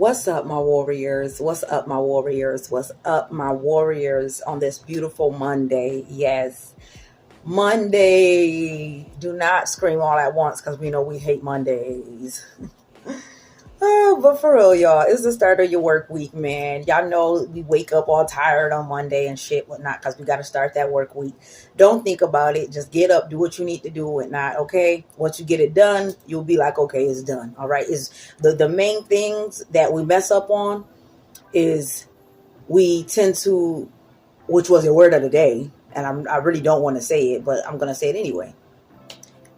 What's up, my warriors? What's up, my warriors? What's up, my warriors on this beautiful Monday? Yes, Monday. Do not scream all at once because we know we hate Mondays. Oh, but for real, y'all, it's the start of your work week, man. Y'all know we wake up all tired on Monday and shit, whatnot, because we got to start that work week. Don't think about it. Just get up, do what you need to do, whatnot, okay? Once you get it done, you'll be like, okay, it's done, all right? Is the main things that we mess up on is we tend to, which was the word of the day, and I really don't want to say it, but I'm going to say it anyway.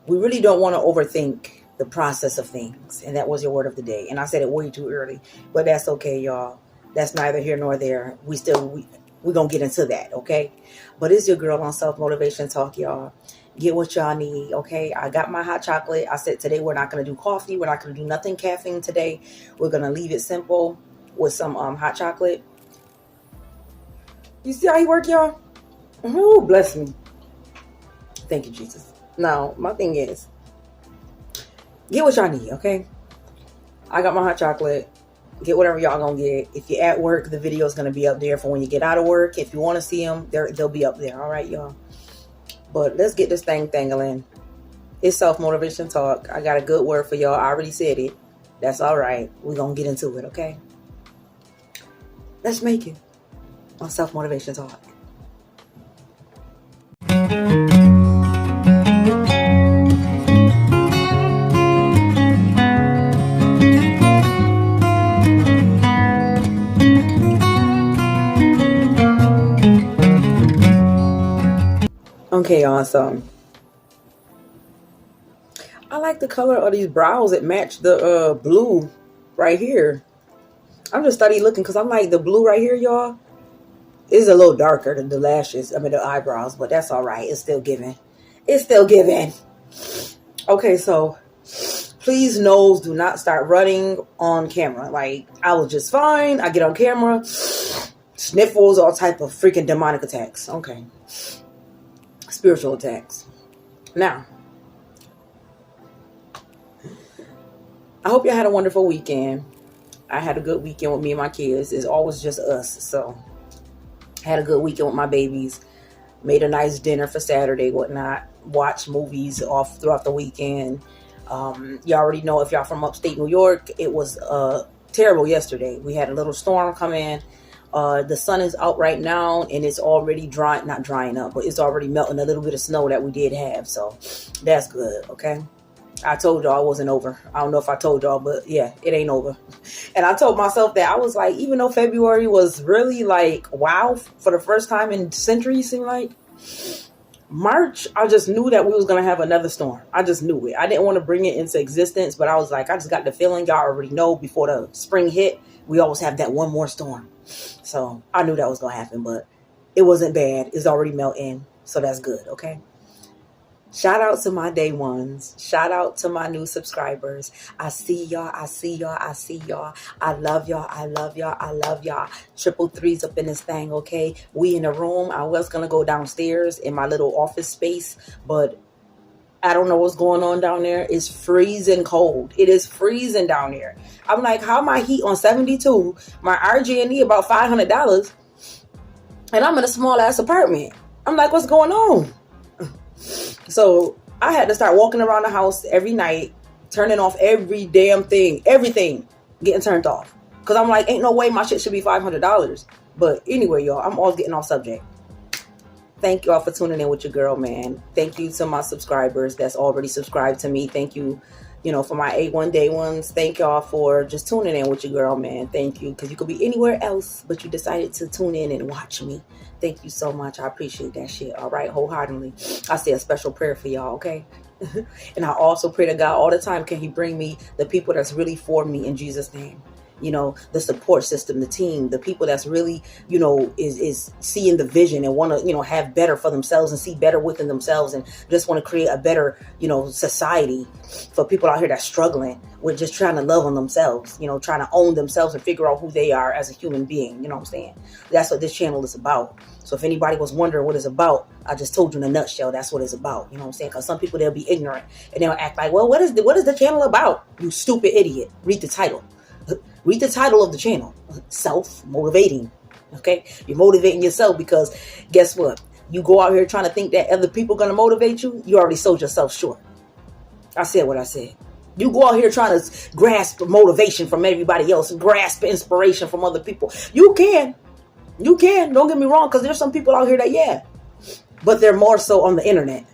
We really don't want to overthink the process of things. And that was your word of the day. And I said it way too early, but that's okay, y'all. That's neither here nor there. We're going to get into that, okay? But it's your girl on Self-Motivation Talk, y'all. Get what y'all need, okay? I got my hot chocolate. I said today we're not going to do coffee. We're not going to do nothing caffeine today. We're going to leave it simple with some hot chocolate. You see how he work, y'all? Oh, bless me. Thank you, Jesus. Now, my thing is, get what y'all need, okay? I got my hot chocolate. Get whatever y'all gonna get. If you're at work, the video is gonna be up there for when you get out of work. If you want to see them, they'll be up there. All right, y'all. But let's get this thing tangling. It's Self-Motivation Talk. I got a good word for y'all. I already said it. That's all right. We're gonna get into it, okay? Let's make it on Self-Motivation Talk. Okay, awesome. I like the color of these brows. It match the blue right here. I'm just studying looking because I'm like, the blue right here, y'all, is a little darker than the lashes. I mean, the eyebrows, but that's all right. It's still giving. It's still giving. Okay, so please, nose, do not start running on camera. Like, I was just fine. I get on camera, sniffles, all type of freaking demonic attacks. Okay. Spiritual attacks. Now, I hope you had a wonderful weekend. I had a good weekend with me and my kids. It's always just us. So I had a good weekend with my babies. Made a nice dinner for Saturday, whatnot. Watched movies off throughout the weekend. You already know, if y'all from upstate New York, it was terrible yesterday. We had a little storm come in. The sun is out right now and it's already not drying up, but it's already melting a little bit of snow that we did have. So that's good. Okay. I told y'all I wasn't over. I don't know if I told y'all, but yeah, it ain't over. And I told myself that. I was like, even though February was really like, wow, for the first time in centuries, seemed like March, I just knew that we was going to have another storm. I just knew it. I didn't want to bring it into existence, but I was like, I just got the feeling, y'all already know, before the spring hit, we always have that one more storm. So I knew that was going to happen, but it wasn't bad. It's already melting. So that's good. Okay. Shout out to my day ones. Shout out to my new subscribers. I see y'all. I see y'all. I see y'all. I love y'all. I love y'all. I love y'all. Triple threes up in this thing. Okay. We in the room. I was going to go downstairs in my little office space, but I don't know what's going on down there. It's freezing cold. It is freezing down there. I'm like, how my heat on 72, my RG&E about $500, and I'm in a small ass apartment. I'm like, what's going on? So I had to start walking around the house every night, turning off every damn thing, everything getting turned off. Cause I'm like, ain't no way my shit should be $500. But anyway, y'all, I'm always getting off subject. Thank y'all for tuning in with your girl, man. Thank you to my subscribers that's already subscribed to me. Thank you, for my A1 day ones. Thank y'all for just tuning in with your girl, man. Thank you. Because you could be anywhere else, but you decided to tune in and watch me. Thank you so much. I appreciate that shit. All right, wholeheartedly. I say a special prayer for y'all, okay? And I also pray to God all the time, can he bring me the people that's really for me in Jesus' name? The support system, the team, the people that's really, is seeing the vision and want to, have better for themselves and see better within themselves and just want to create a better, society for people out here that's struggling with just trying to love on themselves, trying to own themselves and figure out who they are as a human being. You know what I'm saying? That's what this channel is about. So if anybody was wondering what it's about, I just told you in a nutshell, that's what it's about. You know what I'm saying? Because some people, they'll be ignorant and they'll act like, well, what is the channel about? You stupid idiot. Read the title. Read the title of the channel. Self-motivating. Okay? You're motivating yourself because guess what? You go out here trying to think that other people are going to motivate you. You already sold yourself short. I said what I said. You go out here trying to grasp motivation from everybody else, grasp inspiration from other people. You can. You can. Don't get me wrong, because there's some people out here that, yeah. But they're more so on the internet.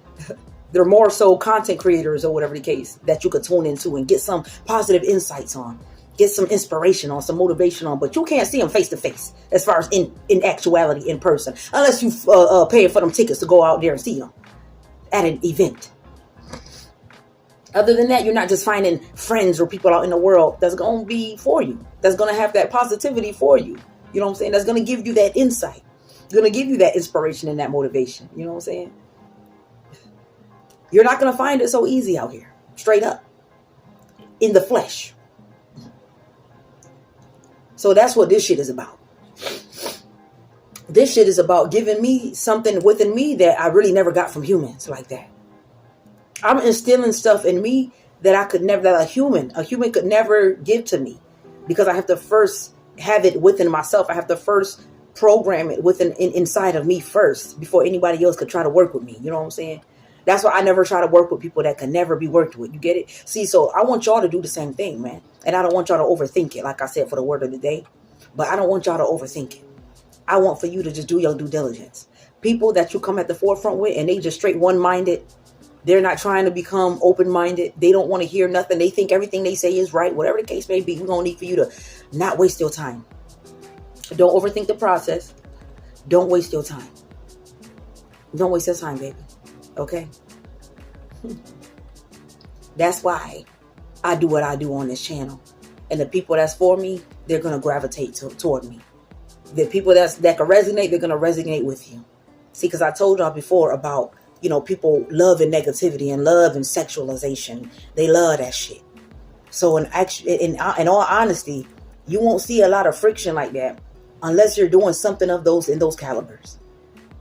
They're more so content creators or whatever the case that you could tune into and get some positive insights on. Get some inspiration on, some motivation on. But you can't see them face to face as far as in actuality, in person. Unless you pay for them tickets to go out there and see them at an event. Other than that, you're not just finding friends or people out in the world that's going to be for you. That's going to have that positivity for you. You know what I'm saying? That's going to give you that insight. Going to give you that inspiration and that motivation. You know what I'm saying? You're not going to find it so easy out here. Straight up. In the flesh. So that's what this shit is about. This shit is about giving me something within me that I really never got from humans like that. I'm instilling stuff in me that I could never, that a human could never give to me, because I have to first have it within myself. I have to first program it inside of me first before anybody else could try to work with me. You know what I'm saying? That's why I never try to work with people that can never be worked with. You get it? See, so I want y'all to do the same thing, man. And I don't want y'all to overthink it, like I said, for the word of the day. But I don't want y'all to overthink it. I want for you to just do your due diligence. People that you come at the forefront with and they just straight one-minded. They're not trying to become open-minded. They don't want to hear nothing. They think everything they say is right. Whatever the case may be, we're going to need for you to not waste your time. Don't overthink the process. Don't waste your time. Don't waste your time, baby. Okay? That's why I do what I do on this channel. And the people that's for me, they're going to gravitate toward me. The people that can resonate, they're going to resonate with you. See, because I told y'all before about, you know, people love and negativity and love and sexualization. They love that shit. So in all honesty, you won't see a lot of friction like that unless you're doing something of those in those calibers.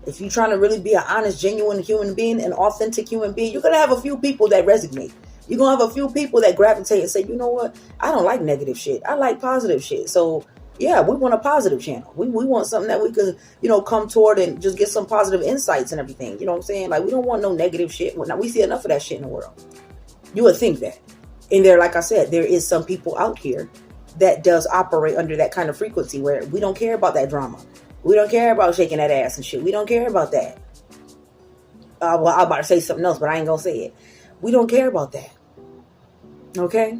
If you're trying to really be an honest, genuine human being, an authentic human being, you're going to have a few people that resonate. You're going to have a few people that gravitate and say, you know what? I don't like negative shit. I like positive shit. So yeah, we want a positive channel. We want something that we could, you know, come toward and just get some positive insights and everything. You know what I'm saying? Like, we don't want no negative shit. Now, we see enough of that shit in the world. You would think that. And there, like I said, there is some people out here that does operate under that kind of frequency where we don't care about that drama. We don't care about shaking that ass and shit. We don't care about that. Well, I'm about to say something else, but I ain't going to say it. We don't care about that. Okay?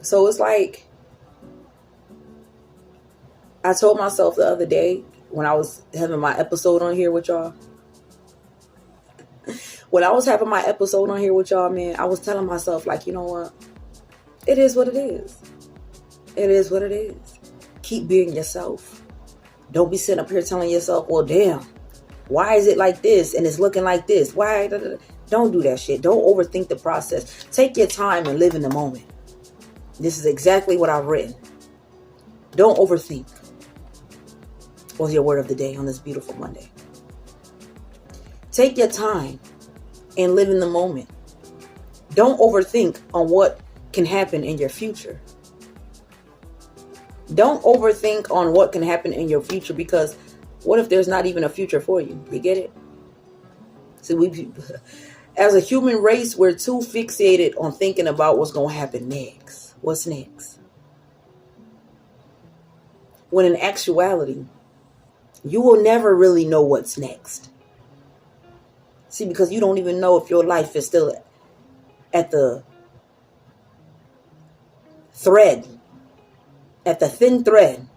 So it's like, I told myself the other day when I was having my episode on here with y'all. When I was having my episode on here with y'all, man, I was telling myself, like, you know what? It is what it is. It is what it is. Keep being yourself. Don't be sitting up here telling yourself, well, damn, why is it like this? And it's looking like this. Why? Don't do that shit. Don't overthink the process. Take your time and live in the moment. This is exactly what I've written. Don't overthink. Was your word of the day on this beautiful Monday. Take your time and live in the moment. Don't overthink on what can happen in your future. Don't overthink on what can happen in your future, because what if there's not even a future for you? You get it? See, as a human race, we're too fixated on thinking about what's going to happen next. What's next? When in actuality, you will never really know what's next. See, because you don't even know if your life is still at the thread, at the thin thread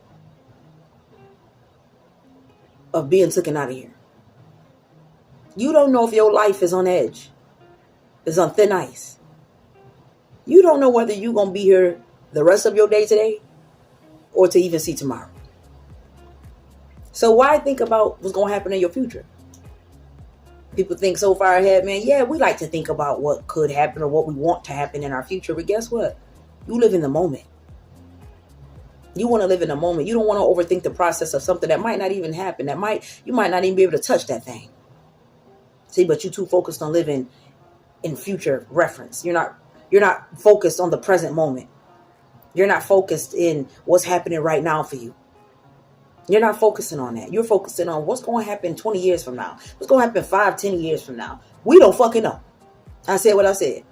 of being taken out of here. You don't know if your life is on edge, is on thin ice. You don't know whether you're going to be here the rest of your day today or to even see tomorrow. So why think about what's going to happen in your future? People think so far ahead, man. Yeah, we like to think about what could happen or what we want to happen in our future. But guess what? You live in the moment. You want to live in the moment. You don't want to overthink the process of something that might not even happen. You might not even be able to touch that thing. See, but you're too focused on living in future reference. You're not focused on the present moment. You're not focused in what's happening right now for you. You're not focusing on that. You're focusing on what's going to happen 20 years from now. What's going to happen 5, 10 years from now. We don't fucking know. I said what I said.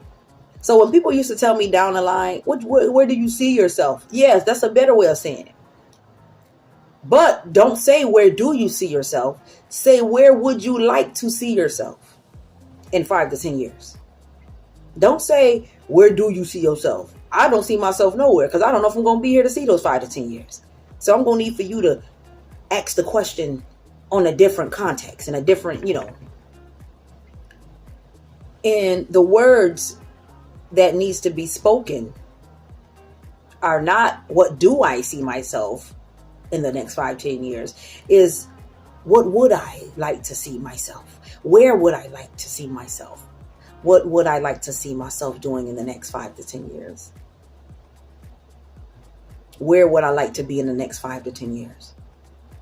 So when people used to tell me down the line, where do you see yourself? Yes, that's a better way of saying it. But don't say where do you see yourself. Say where would you like to see yourself in 5 to 10 years. Don't say where do you see yourself. I don't see myself nowhere because I don't know if I'm going to be here to see those 5 to 10 years. So I'm going to need for you to ask the question on a different context and a different, and the words that needs to be spoken are not what do I see myself in the next 5, 10 years, is what would I like to see myself? Where would I like to see myself? What would I like to see myself doing in the next 5 to 10 years? Where would I like to be in the next 5 to 10 years?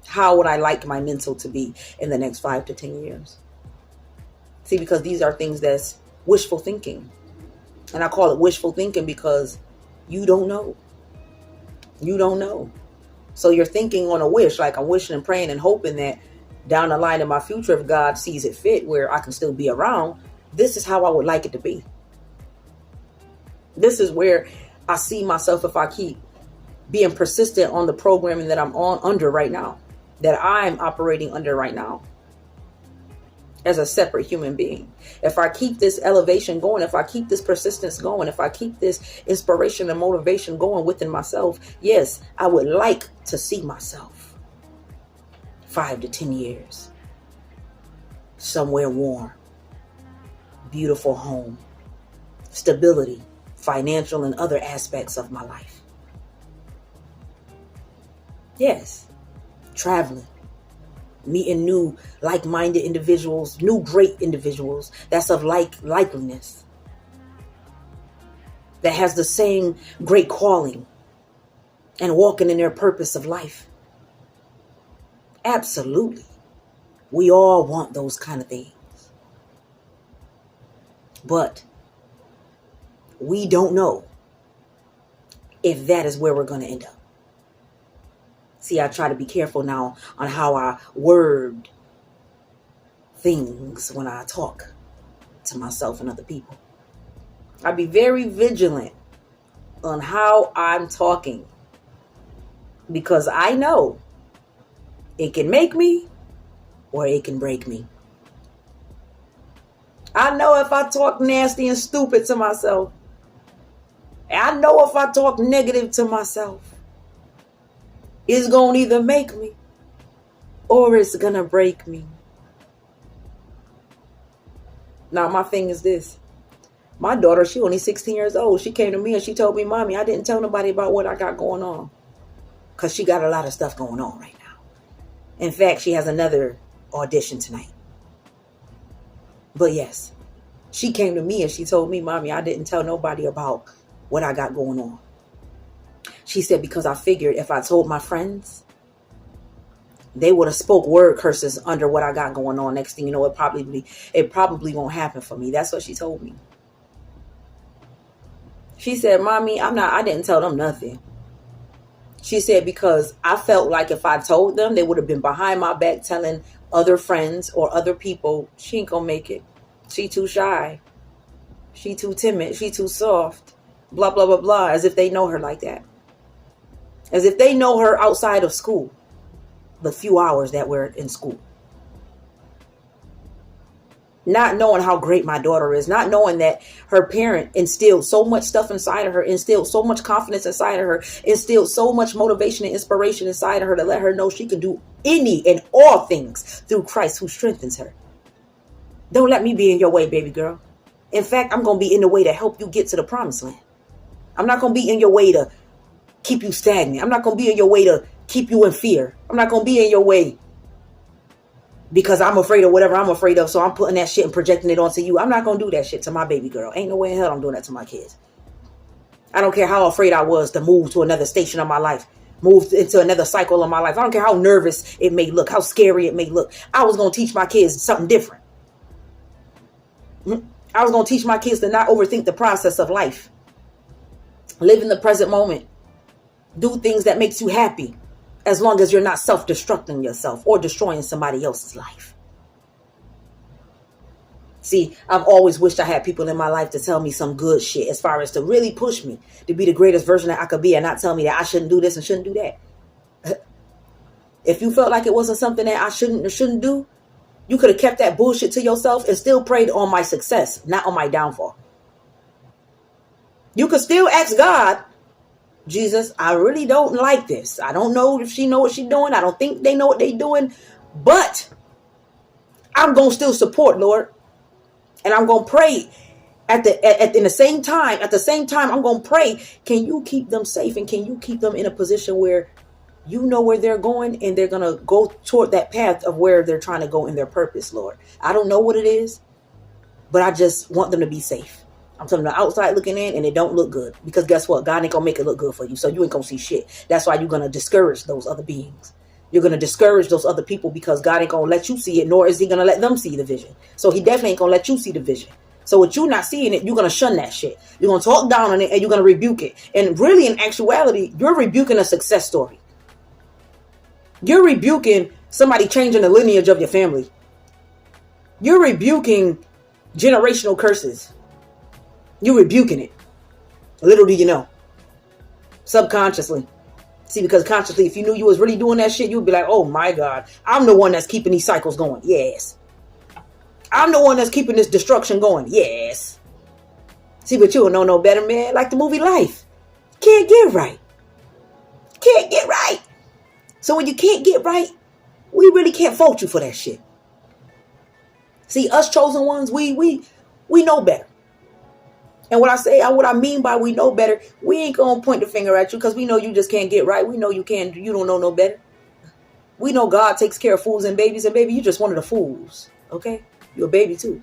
How would I like my mental to be in the next 5 to 10 years? See, because these are things that's wishful thinking. And I call it wishful thinking because you don't know. You don't know. So you're thinking on a wish, like I'm wishing and praying and hoping that down the line in my future, if God sees it fit where I can still be around, this is how I would like it to be. This is where I see myself if I keep being persistent on the programming that I'm under right now, that I'm operating under right now as a separate human being. If I keep this elevation going, if I keep this persistence going, if I keep this inspiration and motivation going within myself, yes, I would like to see myself 5 to 10 years somewhere warm, beautiful home, stability, financial and other aspects of my life. Yes, traveling, meeting new like-minded individuals, new great individuals that's of likeliness, that has the same great calling and walking in their purpose of life. Absolutely. We all want those kind of things. But we don't know if that is where we're going to end up. See, I try to be careful now on how I word things when I talk to myself and other people. I be very vigilant on how I'm talking because I know it can make me or it can break me. I know if I talk nasty and stupid to myself, I know if I talk negative to myself, it's going to either make me or it's going to break me. Now, my thing is this. My daughter, she only 16 years old. She came to me and she told me, Mommy, I didn't tell nobody about what I got going on. Because she got a lot of stuff going on right now. In fact, she has another audition tonight. But yes, she came to me and she told me, Mommy, I didn't tell nobody about what I got going on. She said, because I figured if I told my friends, they would have spoke word curses under what I got going on. Next thing you know, it probably won't happen for me. That's what she told me. She said, Mommy, I didn't tell them nothing. She said, because I felt like if I told them, they would have been behind my back telling other friends or other people, she ain't gonna make it. She too shy. She too timid. She too soft. Blah, blah, blah, blah. As if they know her like that. As if they know her outside of school. The few hours that we're in school. Not knowing how great my daughter is. Not knowing that her parent instilled so much stuff inside of her. Instilled so much confidence inside of her. Instilled so much motivation and inspiration inside of her to let her know she can do any and all things through Christ who strengthens her. Don't let me be in your way, baby girl. In fact, I'm going to be in the way to help you get to the promised land. I'm not going to be in your way to keep you stagnant. I'm not going to be in your way to keep you in fear. I'm not going to be in your way because I'm afraid of whatever I'm afraid of. So I'm putting that shit and projecting it onto you. I'm not going to do that shit to my baby girl. Ain't no way in hell I'm doing that to my kids. I don't care how afraid I was to move to another station of my life. Move into another cycle of my life. I don't care how nervous it may look, how scary it may look. I was going to teach my kids something different. I was going to teach my kids to not overthink the process of life. Live in the present moment. Do things that makes you happy, as long as you're not self-destructing yourself or destroying somebody else's life. See, I've always wished I had people in my life to tell me some good shit, as far as to really push me to be the greatest version that I could be, and not tell me that I shouldn't do this and shouldn't do that. If you felt like it wasn't something that I shouldn't or shouldn't do, you could have kept that bullshit to yourself and still prayed on my success, not on my downfall. You could still ask God, Jesus, I really don't like this. I don't know if she know what she's doing. I don't think they know what they're doing. But I'm going to still support, Lord. And I'm going to pray at the same time, I'm going to pray, can you keep them safe, and can you keep them in a position where you know where they're going, and they're going to go toward that path of where they're trying to go in their purpose, Lord. I don't know what it is, but I just want them to be safe. I'm telling the outside looking in, and it don't look good, because guess what? God ain't going to make it look good for you. So you ain't going to see shit. That's why you're going to discourage those other beings. You're going to discourage those other people, because God ain't going to let you see it, nor is he going to let them see the vision. So he definitely ain't going to let you see the vision. So with you not seeing it, you're going to shun that shit. You're going to talk down on it, and you're going to rebuke it. And really, in actuality, you're rebuking a success story. You're rebuking somebody changing the lineage of your family. You're rebuking generational curses. You're rebuking it. Little do you know. Subconsciously. See, because consciously, if you knew you was really doing that shit, you'd be like, oh my God, I'm the one that's keeping these cycles going. Yes. I'm the one that's keeping this destruction going. Yes. See, but you don't know no better, man. Like the movie Life. Can't get right. Can't get right. So when you can't get right, we really can't fault you for that shit. See, us chosen ones, we know better. And what I mean by we know better, we ain't gonna point the finger at you because we know you just can't get right. We know you don't know no better. We know God takes care of fools and babies, and baby, you just one of the fools. Okay? You're a baby too.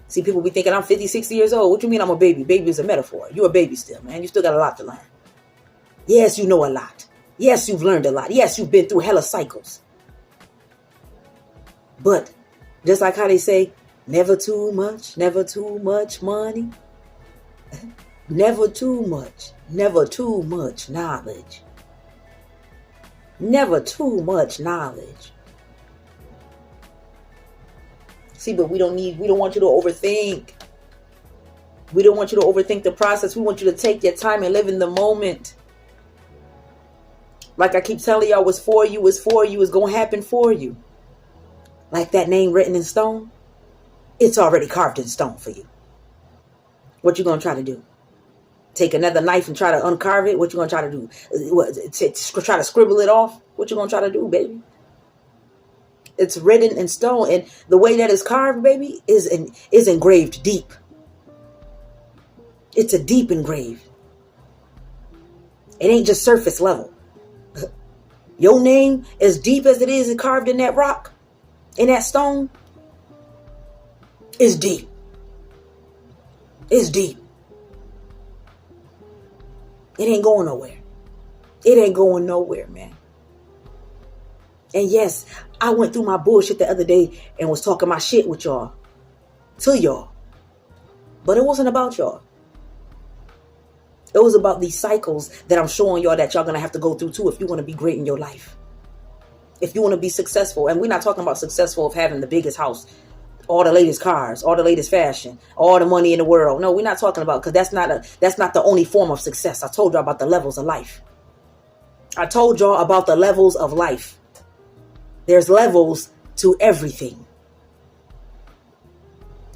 See, people be thinking I'm 50, 60 years old. What you mean I'm a baby? Baby is a metaphor. You're a baby still, man. You still got a lot to learn. Yes, you know a lot. Yes, you've learned a lot. Yes, you've been through hella cycles. But just like how they say, never too much money. Never too much knowledge. Never too much knowledge. See, but we don't want you to overthink. We don't want you to overthink the process. We want you to take your time and live in the moment. Like I keep telling y'all, what's for you is going to happen for you. Like that name written in stone, it's already carved in stone for you. What you going to try to do? Take another knife and try to uncarve it? What you going to try to do? Try to scribble it off? What you going to try to do, baby? It's written in stone, and the way that it's carved, baby, is engraved deep. It's a deep engraved. It ain't just surface level. Your name, as deep as it is carved in that rock, in that stone, is deep. It's deep. It ain't going nowhere. It ain't going nowhere, man. And yes, I went through my bullshit the other day and was talking my shit with y'all. To y'all. But it wasn't about y'all. It was about these cycles that I'm showing y'all that y'all going to have to go through too if you want to be great in your life. If you want to be successful. And we're not talking about successful of having the biggest house, all the latest cars, all the latest fashion, all the money in the world. No, we're not talking about, because that's not the only form of success. I told y'all about the levels of life. I told y'all about the levels of life. There's levels to everything.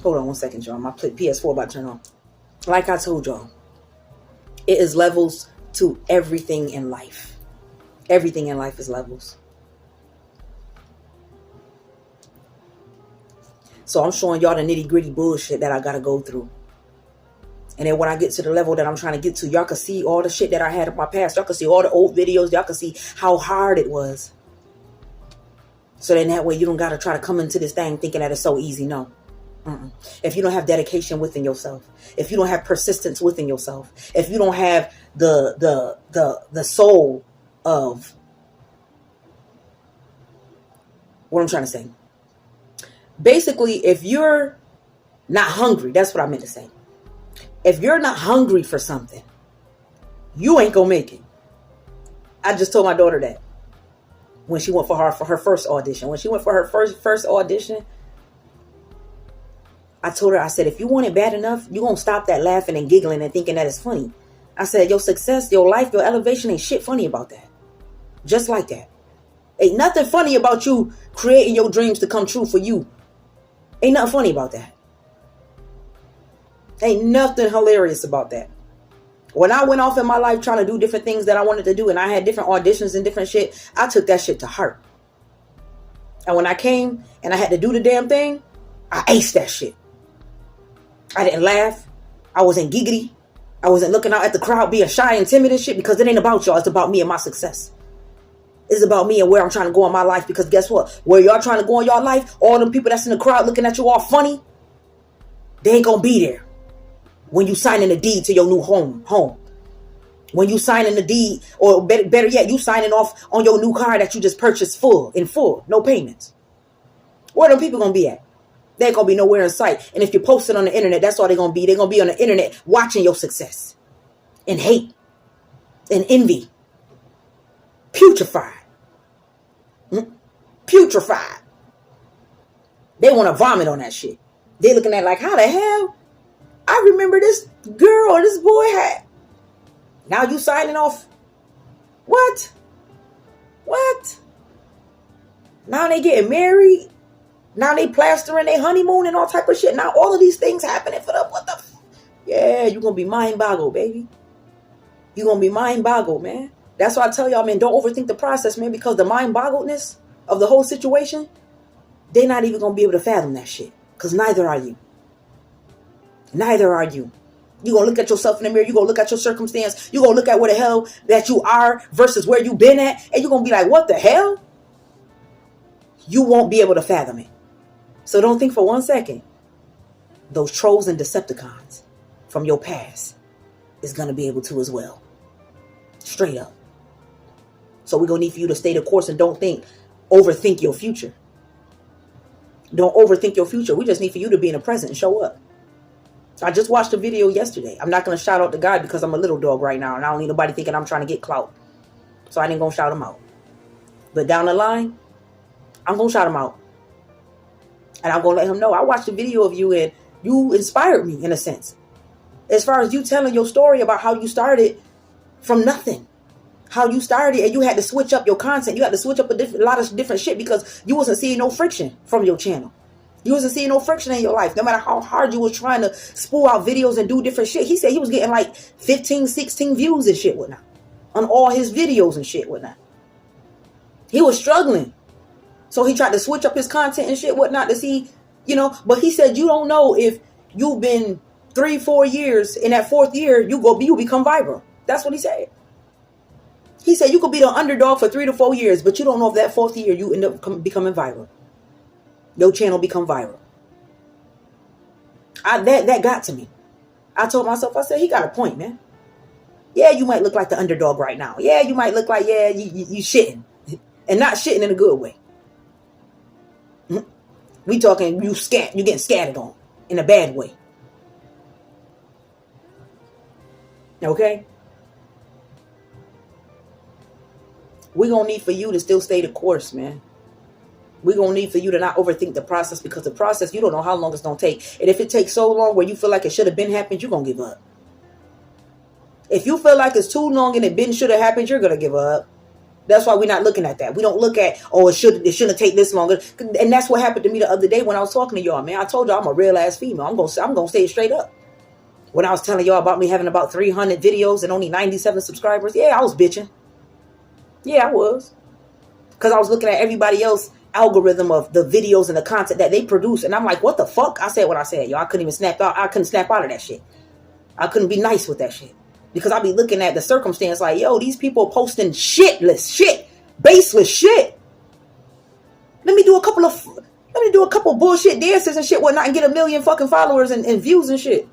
Hold on one second, y'all. My PS4 about to turn on. Like I told y'all, it is levels to everything in life. Everything in life is levels. So I'm showing y'all the nitty gritty bullshit that I got to go through. And then when I get to the level that I'm trying to get to, y'all can see all the shit that I had in my past. Y'all can see all the old videos. Y'all can see how hard it was. So then that way you don't got to try to come into this thing thinking that it's so easy. No. If you don't have dedication within yourself, if you don't have persistence within yourself, if you don't have the soul of what I'm trying to say. Basically, if you're Not hungry. That's what I meant to say. If you're not hungry for something, you ain't gonna make it. I just told my daughter that when she went for her first audition. When she went for her first audition, I told her, I said, if you want it bad enough, you're gonna stop that laughing and giggling and thinking that it's funny. I said, your success, your life, your elevation ain't shit funny about that. Just like that. Ain't nothing funny about you creating your dreams to come true for you. Ain't nothing funny about that. Ain't nothing hilarious about that. When I went off in my life trying to do different things that I wanted to do, and I had different auditions and different shit, I took that shit to heart. And when I came and I had to do the damn thing, I aced that shit. I didn't laugh. I wasn't giggity. I wasn't looking out at the crowd being shy and timid and shit, because it ain't about y'all. It's about me and my success. It's about me and where I'm trying to go in my life, because guess what? Where y'all trying to go in your life, all them people that's in the crowd looking at you all funny, they ain't gonna be there when you signing the deed to your new home. When you signing the deed, or better yet, you signing off on your new car that you just purchased in full, no payments. Where them people gonna be at? They ain't gonna be nowhere in sight. And if you post it on the internet, that's all they're gonna be. They're gonna be on the internet watching your success and hate and envy. Putrefied. Putrefied. They want to vomit on that shit. They looking at like, how the hell? I remember this girl or this boy had. Now you signing off. What? Now they getting married. Now they plastering their honeymoon and all type of shit. Now all of these things happening for them. What the Yeah, you're going to be mind boggled, baby. You're going to be mind boggled, man. That's why I tell y'all, man, don't overthink the process, man, because the mind boggledness of the whole situation, they're not even going to be able to fathom that shit. Because neither are you. Neither are you. You're going to look at yourself in the mirror. You're going to look at your circumstance. You're going to look at where the hell that you are versus where you've been at. And you're going to be like, what the hell? You won't be able to fathom it. So don't think for 1 second those trolls and Decepticons from your past is going to be able to as well. Straight up. So we're going to need for you to stay the course and don't overthink your future. Don't overthink your future. We just need for you to be in the present and show up. I just watched a video yesterday. I'm not going to shout out the guy because I'm a little dog right now and I don't need nobody thinking I'm trying to get clout. So I ain't going to shout him out. But down the line, I'm going to shout him out. And I'm going to let him know. I watched a video of you and you inspired me in a sense. As far as you telling your story about how you started from nothing. How you started and you had to switch up your content. You had to switch up a lot of different shit because you wasn't seeing no friction from your channel. You wasn't seeing no friction in your life. No matter how hard you was trying to spool out videos and do different shit. He said he was getting like 15, 16 views and shit whatnot. On all his videos and shit whatnot. He was struggling. So he tried to switch up his content and shit whatnot to see, but he said you don't know if you've been 3-4 years. In that 4th year, you become viral. That's what he said. He said you could be the underdog for 3 to 4 years, but you don't know if that 4th year you end up becoming viral. Your channel become viral. That got to me. I told myself, I said, he got a point, man. Yeah, you might look like the underdog right now. Yeah, you might look like, you shitting. And not shitting in a good way. We talking you getting scattered on in a bad way. Okay? We're going to need for you to still stay the course, man. We're going to need for you to not overthink the process because the process, you don't know how long it's going to take. And if it takes so long where you feel like it should have been happened, you're going to give up. If you feel like it's too long and it should have happened, you're going to give up. That's why we're not looking at that. We don't look at, it shouldn't take this longer. And that's what happened to me the other day when I was talking to y'all, man. I told y'all I'm a real ass female. I'm going to say it straight up. When I was telling y'all about me having about 300 videos and only 97 subscribers, yeah, I was bitching. Yeah, I was. Because I was looking at everybody else algorithm of the videos and the content that they produce. And I'm like, what the fuck? I said what I said, yo. I couldn't even snap out. I couldn't snap out of that shit. I couldn't be nice with that shit. Because I'll be looking at the circumstance like, yo, these people posting baseless shit. Let me do a couple bullshit dances and shit whatnot and get 1 million fucking followers and views and shit.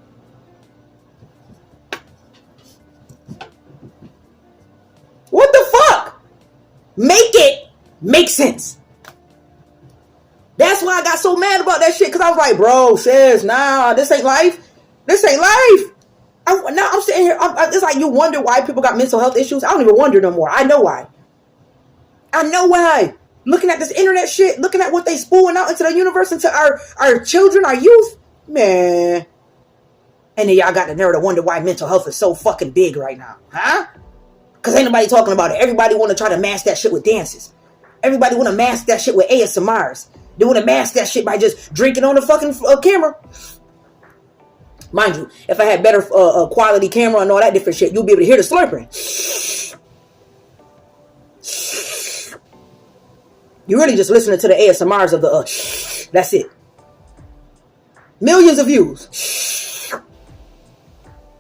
What the fuck? Make it make sense. That's why I got so mad about that shit. Because I was like, bro, sis, nah, this ain't life. This ain't life. Now I'm sitting here. It's like you wonder why people got mental health issues. I don't even wonder no more. I know why. I know why. Looking at this internet shit, looking at what they spewing out into the universe, into our children, our youth, man. And then y'all got the nerve to wonder why mental health is so fucking big right now, huh? Because ain't nobody talking about it. Everybody want to try to mask that shit with dances. Everybody want to mask that shit with ASMRs. They want to mask that shit by just drinking on the fucking camera. Mind you, if I had better quality camera and all that different shit, you'll be able to hear the slurping. You're really just listening to the ASMRs of the that's it. Millions of views.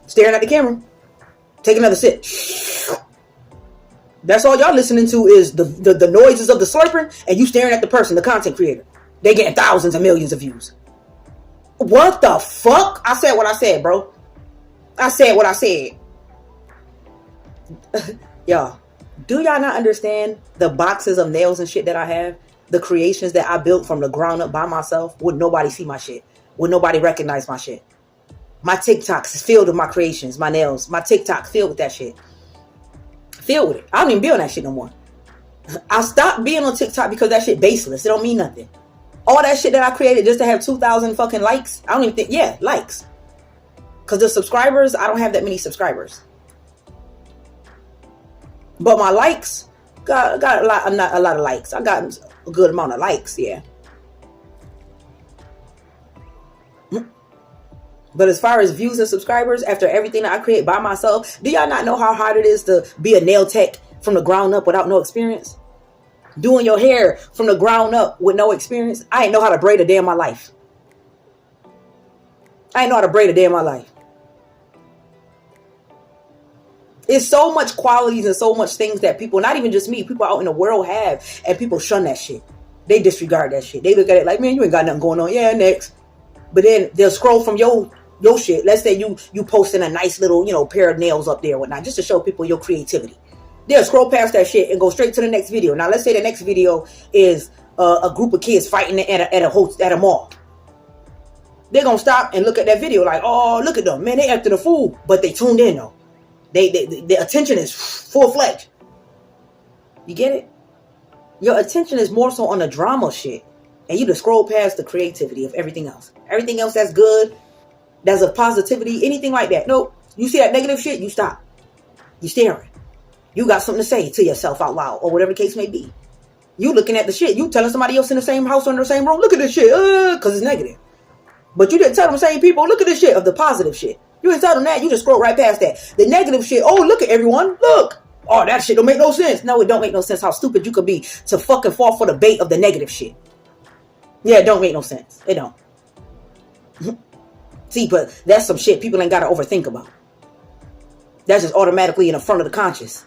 Staring at the camera. Take another sip. That's all y'all listening to is the noises of the slurping, and you staring at the person, the content creator. They getting thousands and millions of views. What the fuck? I said what I said, bro. I said what I said. Y'all, do y'all not understand the boxes of nails and shit that I have? The creations that I built from the ground up by myself? Would nobody see my shit? Would nobody recognize my shit? My TikToks is filled with my creations, my nails. My TikTok filled with that shit. Filled with it. I don't even be on that shit no more. I stopped being on TikTok because that shit baseless. It don't mean nothing. All that shit that I created just to have 2,000 fucking likes. I don't even think, yeah, likes. Because the subscribers, I don't have that many subscribers. But my likes, got a lot of likes. I got a good amount of likes, yeah. But as far as views and subscribers, after everything that I create by myself, do y'all not know how hard it is to be a nail tech from the ground up without no experience? Doing your hair from the ground up with no experience? I ain't know how to braid a day in my life. I ain't know how to braid a day in my life. It's so much qualities and so much things that people, not even just me, people out in the world have, and people shun that shit. They disregard that shit. They look at it like, man, you ain't got nothing going on. Yeah, next. But then they'll scroll from your shit. Let's say you posting a nice little, pair of nails up there or whatnot, just to show people your creativity. They'll scroll past that shit and go straight to the next video. Now, let's say the next video is a group of kids fighting at a mall. They're going to stop and look at that video like, oh, look at them. Man, they acting a fool. But they tuned in, though. Their attention is full-fledged. You get it? Your attention is more so on the drama shit. And you just scroll past the creativity of everything else. Everything else that's good, that's a positivity, anything like that. Nope. You see that negative shit, you stop. You staring. You got something to say to yourself out loud, or whatever the case may be. You looking at the shit. You telling somebody else in the same house or in the same room, look at this shit, because it's negative. But you didn't tell them same people, look at this shit of the positive shit. You didn't tell them that. You just scroll right past that. The negative shit, oh, look at everyone. Look. Oh, that shit don't make no sense. No, it don't make no sense how stupid you could be to fucking fall for the bait of the negative shit. Yeah, it don't make no sense. It don't. See, but that's some shit people ain't got to overthink about. That's just automatically in the front of the conscious.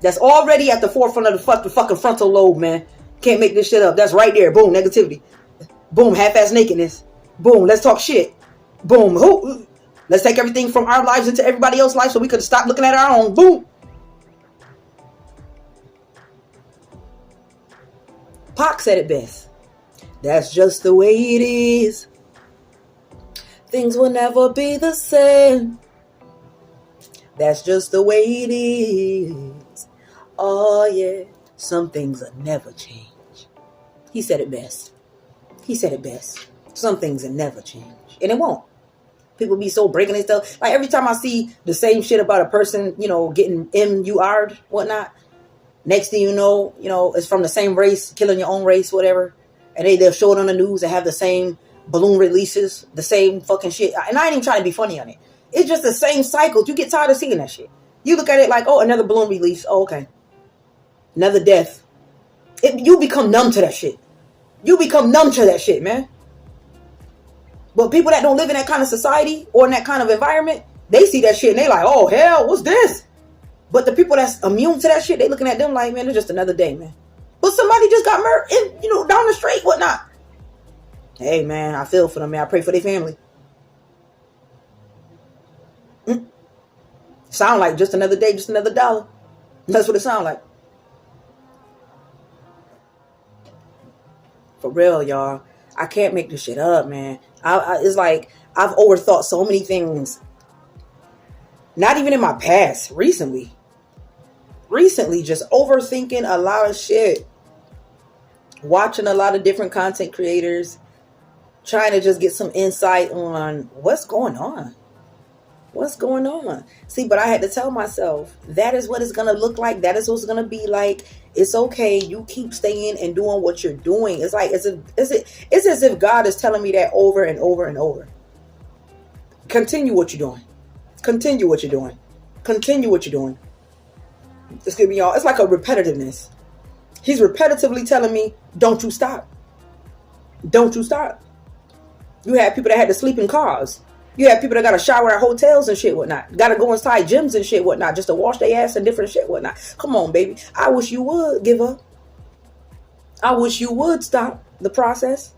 That's already at the forefront of the fucking frontal lobe, man. Can't make this shit up. That's right there. Boom, negativity. Boom, half-ass nakedness. Boom, let's talk shit. Boom, let's take everything from our lives into everybody else's life so we could stop looking at our own. Boom. Pac said it best. That's just the way it is. Things will never be the same. That's just the way it is. Oh, yeah. Some things will never change. He said it best. He said it best. Some things will never change. And it won't. People be so breaking and stuff. Like every time I see the same shit about a person, getting MUR'd, whatnot. Next thing you know, it's from the same race, killing your own race, whatever. And they'll show it on the news and have the same balloon releases, the same fucking shit. And I ain't even trying to be funny on it. It's just the same cycle. You get tired of seeing that shit. You look at it like, oh, another balloon release. Oh, okay. Another death. You become numb to that shit. You become numb to that shit, man. But people that don't live in that kind of society or in that kind of environment, they see that shit and they like, oh, hell, what's this? But the people that's immune to that shit, they looking at them like, man, it's just another day, man. But somebody just got murdered, down the street, whatnot. Hey, man, I feel for them, man. I pray for their family. Sound like just another day, just another dollar. That's what it sound like. For real, y'all. I can't make this shit up, man. It's like I've overthought so many things. Not even in my past. Recently, just overthinking a lot of shit. Watching a lot of different content creators. Trying to just get some insight on what's going on. What's going on? See, but I had to tell myself, that is what it's going to look like. That is what it's going to be like. It's okay. You keep staying and doing what you're doing. It's like, it's as if God is telling me that over and over and over. Continue what you're doing. Continue what you're doing. Continue what you're doing. It's going to be all, it's like a repetitiveness. He's repetitively telling me, don't you stop. Don't you stop. You have people that had to sleep in cars. You have people that got to shower at hotels and shit whatnot. Got to go inside gyms and shit whatnot just to wash their ass and different shit whatnot. Come on, baby. I wish you would give up. I wish you would stop the process.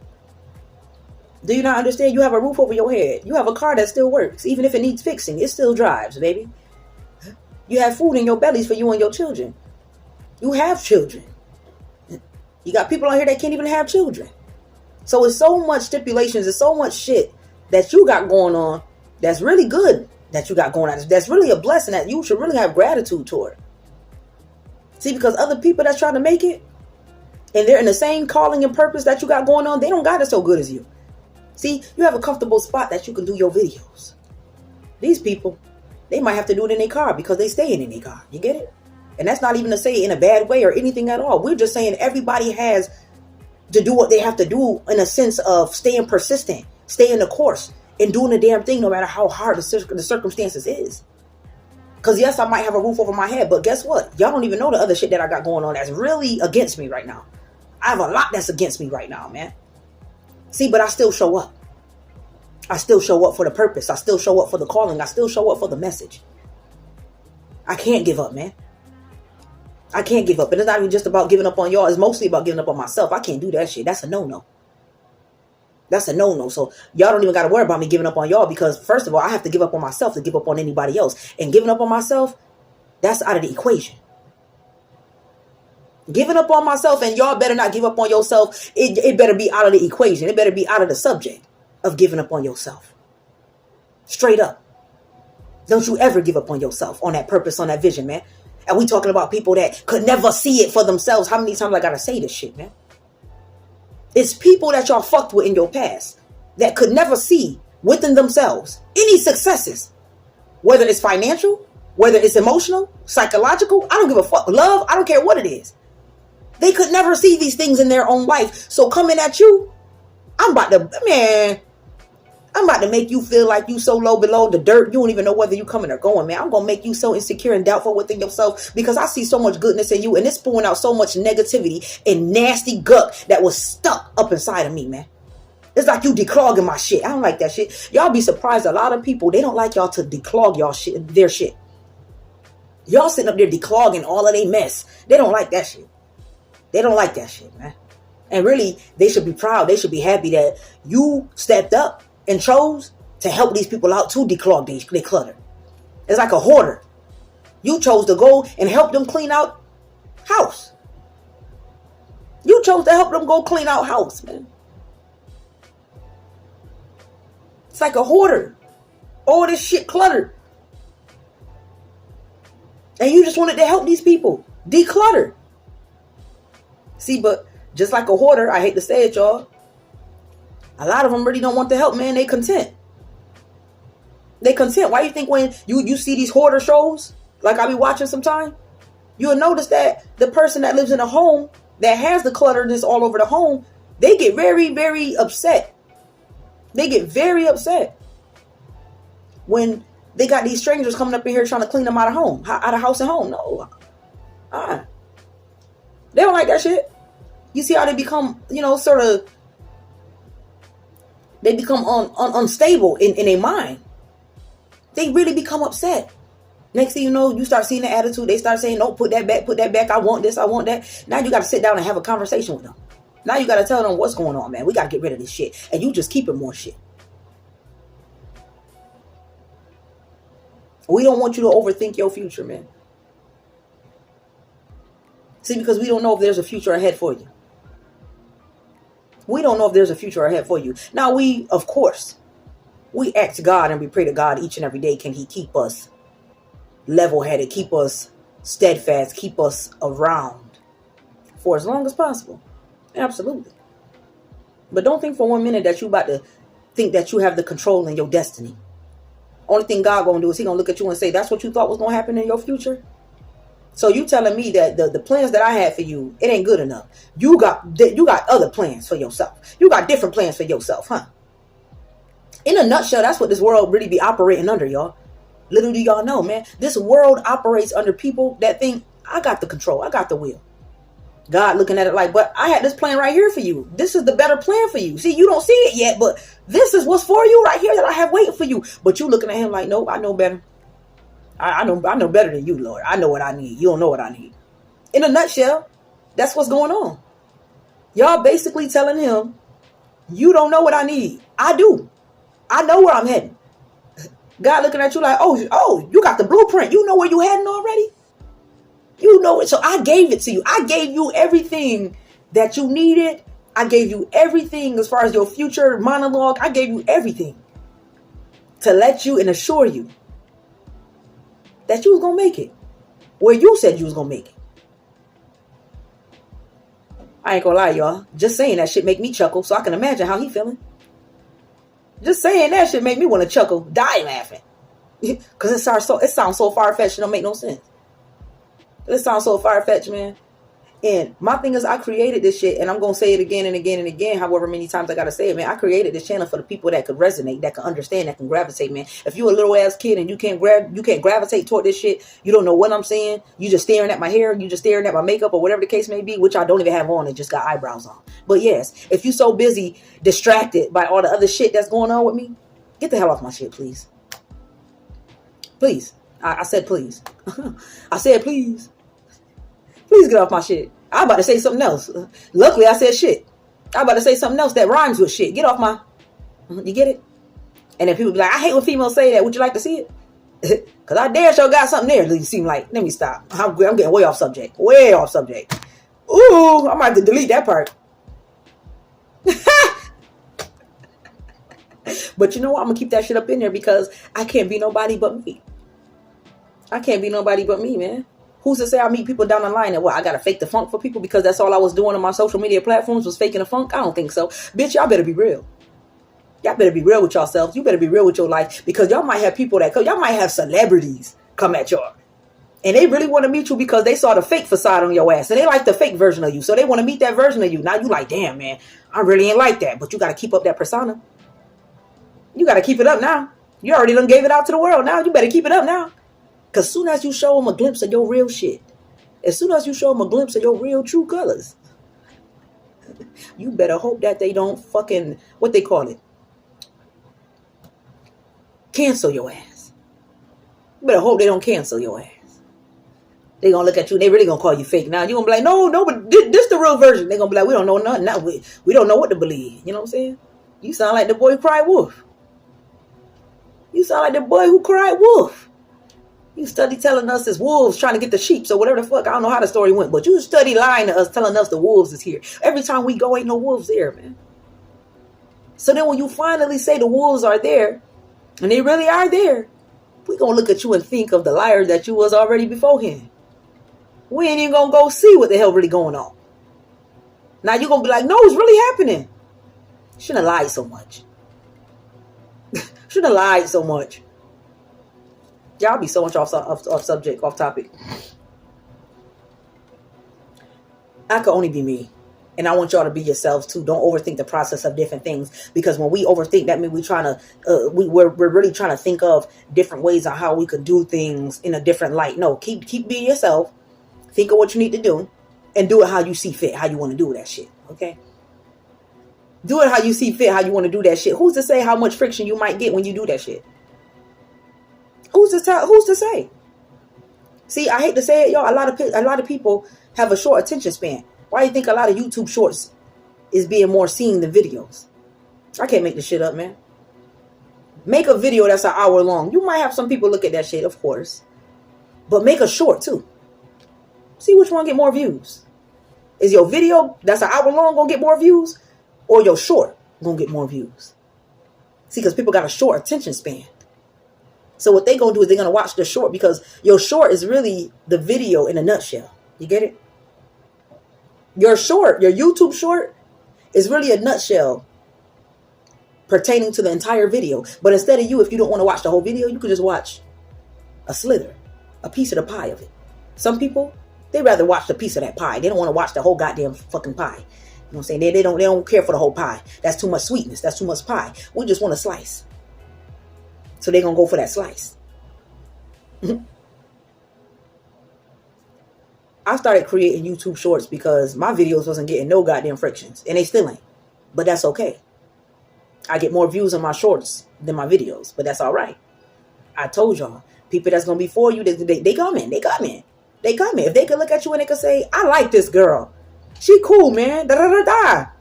Do you not understand? You have a roof over your head. You have a car that still works. Even if it needs fixing, it still drives, baby. You have food in your bellies for you and your children. You have children. You got people out here that can't even have children. So it's so much stipulations. There's so much shit that you got going on that's really good that you got going on. That's really a blessing that you should really have gratitude toward. See, because other people that's trying to make it and they're in the same calling and purpose that you got going on, they don't got it so good as you. See, you have a comfortable spot that you can do your videos. These people, they might have to do it in their car because they staying in their car. You get it? And that's not even to say it in a bad way or anything at all. We're just saying everybody has to do what they have to do in a sense of staying persistent, staying the course, and doing the damn thing no matter how hard the circumstances is. Because yes, I might have a roof over my head, but guess what? Y'all don't even know the other shit that I got going on that's really against me right now. I have a lot that's against me right now, man. See, but I still show up. I still show up for the purpose. I still show up for the calling. I still show up for the message. I can't give up, man. I can't give up. And it's not even just about giving up on y'all. It's mostly about giving up on myself. I can't do that shit. That's a no-no. That's a no-no. So y'all don't even got to worry about me giving up on y'all because first of all, I have to give up on myself to give up on anybody else. And giving up on myself, that's out of the equation. Giving up on myself and y'all better not give up on yourself. It better be out of the equation. It better be out of the subject of giving up on yourself. Straight up. Don't you ever give up on yourself, on that purpose, on that vision, man. And we talking about people that could never see it for themselves. How many times I got to say this shit, man? It's people that y'all fucked with in your past that could never see within themselves any successes, whether it's financial, whether it's emotional, psychological. I don't give a fuck. Love, I don't care what it is. They could never see these things in their own life. So coming at you, I'm about to make you feel like you so low below the dirt. You don't even know whether you coming or going, man. I'm going to make you so insecure and doubtful within yourself because I see so much goodness in you and it's pulling out so much negativity and nasty gunk that was stuck up inside of me, man. It's like you declogging my shit. I don't like that shit. Y'all be surprised. A lot of people, they don't like y'all to declog y'all shit, their shit. Y'all sitting up there declogging all of their mess. They don't like that shit. They don't like that shit, man. And really, they should be proud. They should be happy that you stepped up and chose to help these people out to declog their clutter. It's like a hoarder. You chose to go and help them clean out house. You chose to help them go clean out house, man. It's like a hoarder. All this shit cluttered. And you just wanted to help these people declutter. See, but just like a hoarder, I hate to say it, y'all, a lot of them really don't want the help, man. They content. They content. Why do you think when you see these hoarder shows, like I be watching sometime, you'll notice that the person that lives in a home that has the clutterness all over the home, they get very, very upset. They get very upset when they got these strangers coming up in here trying to clean them out of home, out of house and home. No. They don't like that shit. You see how they become, they become unstable in their mind. They really become upset. Next thing you know, you start seeing the attitude. They start saying, no, put that back. I want this, I want that. Now you got to sit down and have a conversation with them. Now you got to tell them what's going on, man. We got to get rid of this shit. And you just keeping more shit. We don't want you to overthink your future, man. See, because we don't know if there's a future ahead for you. We don't know if there's a future ahead for you. Now, of course, we ask God and we pray to God each and every day. Can he keep us level-headed, keep us steadfast, keep us around for as long as possible? Absolutely. But don't think for 1 minute that you about to think that you have the control in your destiny. Only thing God gonna do is he gonna look at you and say, that's what you thought was gonna happen in your future? So you telling me that the plans that I had for you, it ain't good enough. You got other plans for yourself. You got different plans for yourself, huh? In a nutshell, that's what this world really be operating under, y'all. Little do y'all know, man. This world operates under people that think, I got the control, I got the will. God looking at it like, but I had this plan right here for you. This is the better plan for you. See, you don't see it yet, but this is what's for you right here that I have waiting for you. But you looking at him like, nope, I know better. I know better than you, Lord. I know what I need. You don't know what I need. In a nutshell, that's what's going on. Y'all basically telling him, you don't know what I need. I do. I know where I'm heading. God looking at you like, oh, you got the blueprint. You know where you heading already? You know it. So I gave it to you. I gave you everything that you needed. I gave you everything as far as your future monologue. I gave you everything to let you and assure you that you was going to make it where you said you was going to make it. I ain't going to lie, y'all. Just saying that shit make me chuckle, so I can imagine how he feeling. Just saying that shit make me want to chuckle, die laughing. Because it sounds so far-fetched, it don't make no sense. It sounds so far-fetched, man. And my thing is, I created this shit, and I'm going to say it again and again and again, however many times I got to say it, man. I created this channel for the people that could resonate, that can understand, that can gravitate, man. If you a little ass kid and you can't gravitate toward this shit, you don't know what I'm saying, you just staring at my hair, you just staring at my makeup or whatever the case may be, which I don't even have on, and just got eyebrows on. But yes, if you so busy, distracted by all the other shit that's going on with me, get the hell off my shit, please. Please. I said please. I said please. Please get off my shit. I'm about to say something else. Luckily, I said shit. I'm about to say something else that rhymes with shit. Get off my... You get it? And then people be like, I hate when females say that. Would you like to see it? Because I damn sure got something there. It seem like... Let me stop. I'm getting way off subject. Way off subject. Ooh, I might have to delete that part. But you know what? I'm going to keep that shit up in there because I can't be nobody but me. I can't be nobody but me, man. Who's to say I meet people down the line and I got to fake the funk for people because that's all I was doing on my social media platforms was faking the funk? I don't think so. Bitch, y'all better be real. Y'all better be real with yourselves. You better be real with your life because y'all might have people y'all might have celebrities come at y'all. And they really want to meet you because they saw the fake facade on your ass. And they like the fake version of you. So they want to meet that version of you. Now you like, damn, man, I really ain't like that. But you got to keep up that persona. You got to keep it up now. You already done gave it out to the world. Now you better keep it up now. Because as soon as you show them a glimpse of your real shit, as soon as you show them a glimpse of your real true colors, you better hope that they don't fucking, what they call it, cancel your ass. You better hope they don't cancel your ass. They gonna look at you and they really gonna call you fake. Now you gonna be like, no, but this the real version. They gonna be like, we don't know nothing. Now we don't know what to believe. You know what I'm saying? You sound like the boy who cried wolf. You sound like the boy who cried wolf. You study telling us it's wolves trying to get the sheep. So whatever the fuck, I don't know how the story went. But you study lying to us, telling us the wolves is here. Every time we go, ain't no wolves there, man. So then when you finally say the wolves are there, and they really are there, we gonna look at you and think of the liar that you was already beforehand. We ain't even gonna go see what the hell really going on. Now you gonna be like, no, it's really happening. Shouldn't have lied so much. Shouldn't have lied so much. Y'all be so much off subject, off topic. I could only be me. And I want y'all to be yourselves too. Don't overthink the process of different things. Because when we overthink, that means we're really trying to think of different ways on how we could do things in a different light. No, keep being yourself. Think of what you need to do. And do it how you see fit, how you want to do that shit. Okay? Do it how you see fit, how you want to do that shit. Who's to say how much friction you might get when you do that shit? Who's to say? See, I hate to say it, y'all. A lot of people have a short attention span. Why do you think a lot of YouTube shorts is being more seen than videos? I can't make this shit up, man. Make a video that's an hour long. You might have some people look at that shit, of course. But make a short, too. See which one get more views. Is your video that's an hour long going to get more views? or your short gonna get more views. See, because people got a short attention span. So what they gonna do is they're gonna watch the short, because your short is really the video in a nutshell. You get it? Your short, your YouTube short, is really a nutshell pertaining to the entire video. But instead of you, if you don't want to watch the whole video, you could just watch a slither, a piece of the pie of it. Some people, they rather watch the piece of that pie. They don't want to watch the whole goddamn fucking pie. You know what I'm saying? They don't care for the whole pie. That's too much sweetness. That's too much pie. We just want a slice. So they're going to go for that slice. I started creating YouTube shorts because my videos wasn't getting no goddamn frictions. And they still ain't. But that's okay. I get more views on my shorts than my videos. But that's all right. I told y'all. People that's going to be for you, they coming. They coming. They coming. If they could look at you and they could say, I like this girl. She cool, man. Da-da-da-da.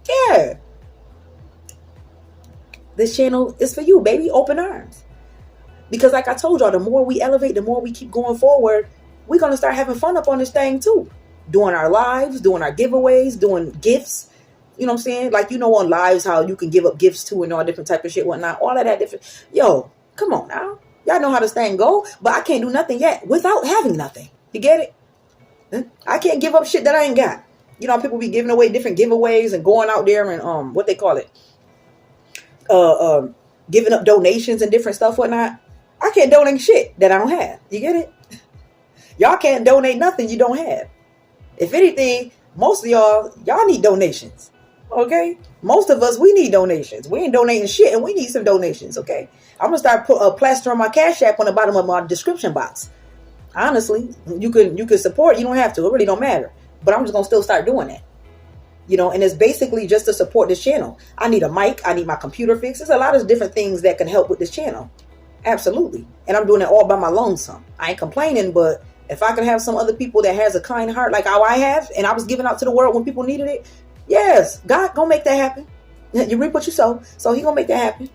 Yeah. This channel is for you, baby. Open arms. Because like I told y'all, the more we elevate, the more we keep going forward, we're going to start having fun up on this thing too. Doing our lives, doing our giveaways, doing gifts. You know what I'm saying? Like, you know, on lives, how you can give up gifts too and all different type of shit, whatnot. All of that different. Yo, come on now. Y'all know how this thing go. But I can't do nothing yet without having nothing. You get it? I can't give up shit that I ain't got. You know, people be giving away different giveaways and going out there and what they call it, giving up donations and different stuff, whatnot. I can't donate shit that I don't have. You get it? Y'all can't donate nothing you don't have. If anything, most of y'all need donations. Okay? Most of us, we need donations. We ain't donating shit and we need some donations. Okay? I'm gonna start plastering my Cash App on the bottom of my description box. Honestly, you can support. You don't have to. It really don't matter. But I'm just gonna still start doing that. You know, and it's basically just to support this channel. I need a mic. I need my computer fixed. There's a lot of different things that can help with this channel. Absolutely. And I'm doing it all by my lonesome. I ain't complaining, but if I can have some other people that has a kind heart like how I have, and I was giving out to the world when people needed it, yes, God gonna make that happen. You reap what you sow, so He gonna make that happen.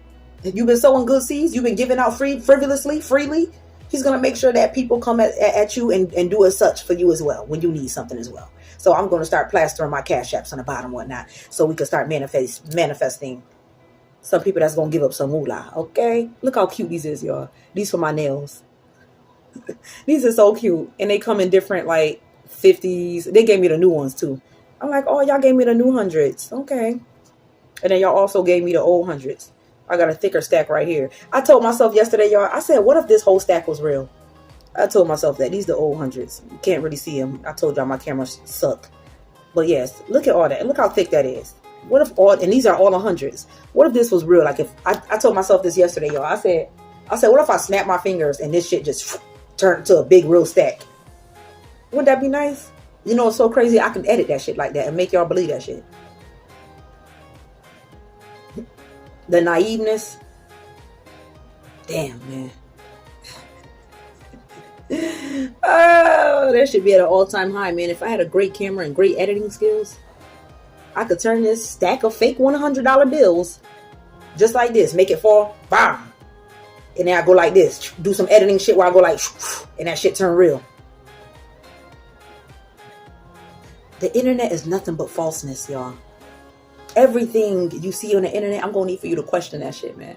If you've been sowing good seeds, you've been giving out freely, He's gonna make sure that people come at you and do as such for you as well when you need something as well. So I'm gonna start plastering my Cash Apps on the bottom, whatnot, so we can start manifesting some people that's gonna give up some moolah. Okay, look how cute these is, y'all. These for my nails. These are so cute, and they come in different like 50s. They gave me the new ones too. I'm like, oh, y'all gave me the new hundreds. Okay, and then y'all also gave me the old hundreds. I got a thicker stack right here. I told myself yesterday, y'all, I said, what if this whole stack was real? I told myself that. These the old hundreds. You can't really see them. I told y'all my camera sucked. But yes, look at all that. Look how thick that is. What if all, and these are all the hundreds. What if this was real? Like if I told myself this yesterday, y'all. I said, what if I snap my fingers and this shit just turned to a big real stack? Wouldn't that be nice? You know, it's so crazy. I can edit that shit like that and make y'all believe that shit. The naiveness. Damn, man. Oh, that should be at an all-time high, man. If I had a great camera and great editing skills, I could turn this stack of fake $100 bills just like this. Make it fall. Bam. And then I go like this. Do some editing shit where I go like, and that shit turn real. The internet is nothing but falseness, y'all. Everything you see on the internet, I'm going to need for you to question that shit, man.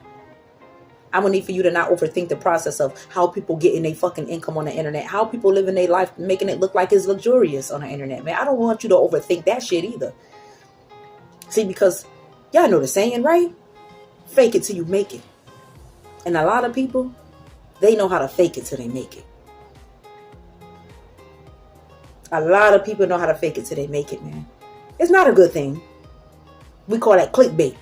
I'm going to need for you to not overthink the process of how people getting their fucking income on the internet. How people living their life, making it look like it's luxurious on the internet, man. I don't want you to overthink that shit either. See, because y'all know the saying, right? Fake it till you make it. And a lot of people, they know how to fake it till they make it. A lot of people know how to fake it till they make it, man. It's not a good thing. We call that clickbait.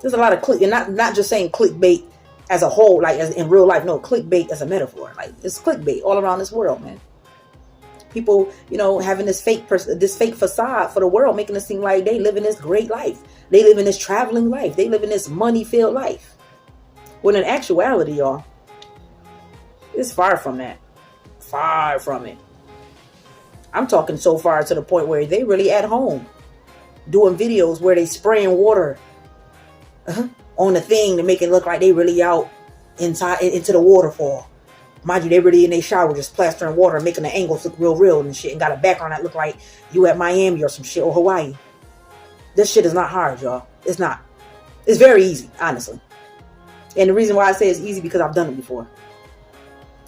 There's a lot of click, and not just saying clickbait as a whole, like as in real life. No, clickbait as a metaphor. Like it's clickbait all around this world, man. People, you know, having this fake facade for the world, making it seem like they live in this great life. They live in this traveling life. They live in this money-filled life. When in actuality, y'all, it's far from that. Far from it. I'm talking so far to the point where they really at home doing videos where they spraying water on the thing to make it look like they really out inside into the waterfall. Mind you, they really in their shower just plastering water and making the angles look real and shit, and got a background that look like you at Miami or some shit, or Hawaii. This shit is not hard, y'all. It's not. It's very easy, honestly. And the reason why I say it's easy because I've done it before.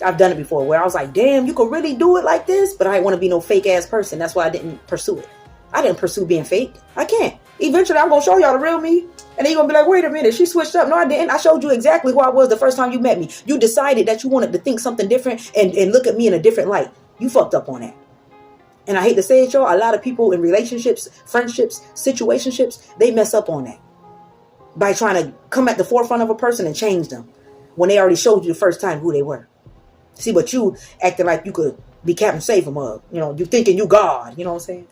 I've done it before where I was like, damn, you could really do it like this, but I didn't want to be no fake ass person. That's why I didn't pursue it. I didn't pursue being fake. I can't. Eventually, I'm going to show y'all the real me. And then you're going to be like, wait a minute, she switched up. No, I didn't. I showed you exactly who I was the first time you met me. You decided that you wanted to think something different and look at me in a different light. You fucked up on that. And I hate to say it, y'all, a lot of people in relationships, friendships, situationships, they mess up on that. By trying to come at the forefront of a person and change them when they already showed you the first time who they were. See, but you acting like you could be Captain Save-em-up. You know, you thinking you God. You know what I'm saying?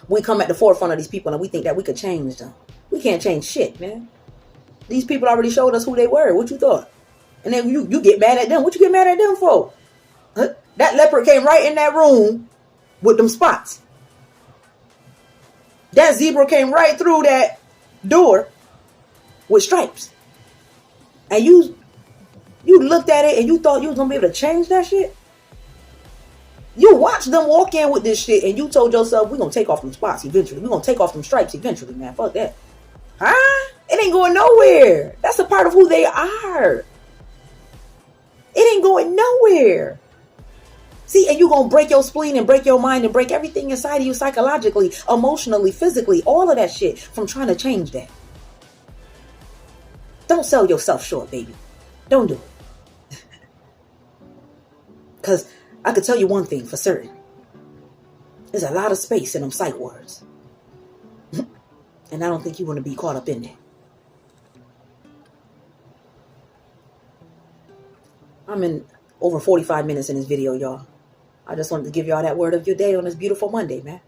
We come at the forefront of these people and we think that we could change them. We can't change shit, man. These people already showed us who they were. What you thought? And then you get mad at them. What you get mad at them for? Huh? That leopard came right in that room with them spots. That zebra came right through that door with stripes. And you looked at it and you thought you was going to be able to change that shit? You watched them walk in with this shit and you told yourself, we're going to take off them spots eventually. We're going to take off them stripes eventually, man. Fuck that. Huh? It ain't going nowhere. That's a part of who they are. It ain't going nowhere. See, and you're going to break your spleen and break your mind and break everything inside of you psychologically, emotionally, physically, all of that shit from trying to change that. Don't sell yourself short, baby. Don't do it. Because I could tell you one thing for certain. There's a lot of space in them psych words. And I don't think you want to be caught up in that. I'm in over 45 minutes in this video, y'all. I just wanted to give y'all that word of your day on this beautiful Monday, man.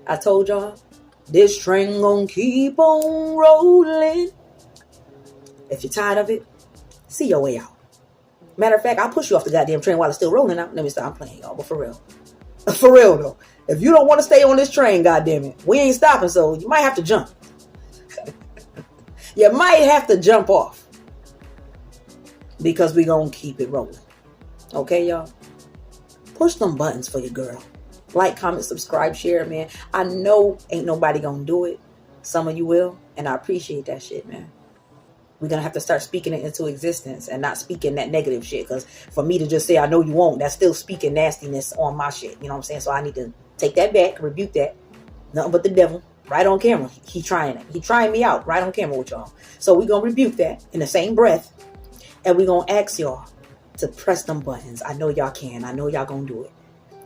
I told y'all, this train gonna keep on rolling. If you're tired of it, see your way out. Matter of fact, I'll push you off the goddamn train while it's still rolling out. Let me stop playing, y'all, but for real. For real, though. If you don't want to stay on this train, goddamn it, we ain't stopping, so you might have to jump. You might have to jump off. Because we gonna keep it rolling. Okay, y'all? Push them buttons for your girl. Like, comment, subscribe, share, man. I know ain't nobody gonna do it. Some of you will, and I appreciate that shit, man. We're going to have to start speaking it into existence and not speaking that negative shit. Because for me to just say, I know you won't, that's still speaking nastiness on my shit. You know what I'm saying? So I need to take that back, rebuke that. Nothing but the devil. Right on camera. He trying it. He trying me out right on camera with y'all. So we're going to rebuke that in the same breath. And we're going to ask y'all to press them buttons. I know y'all can. I know y'all going to do it.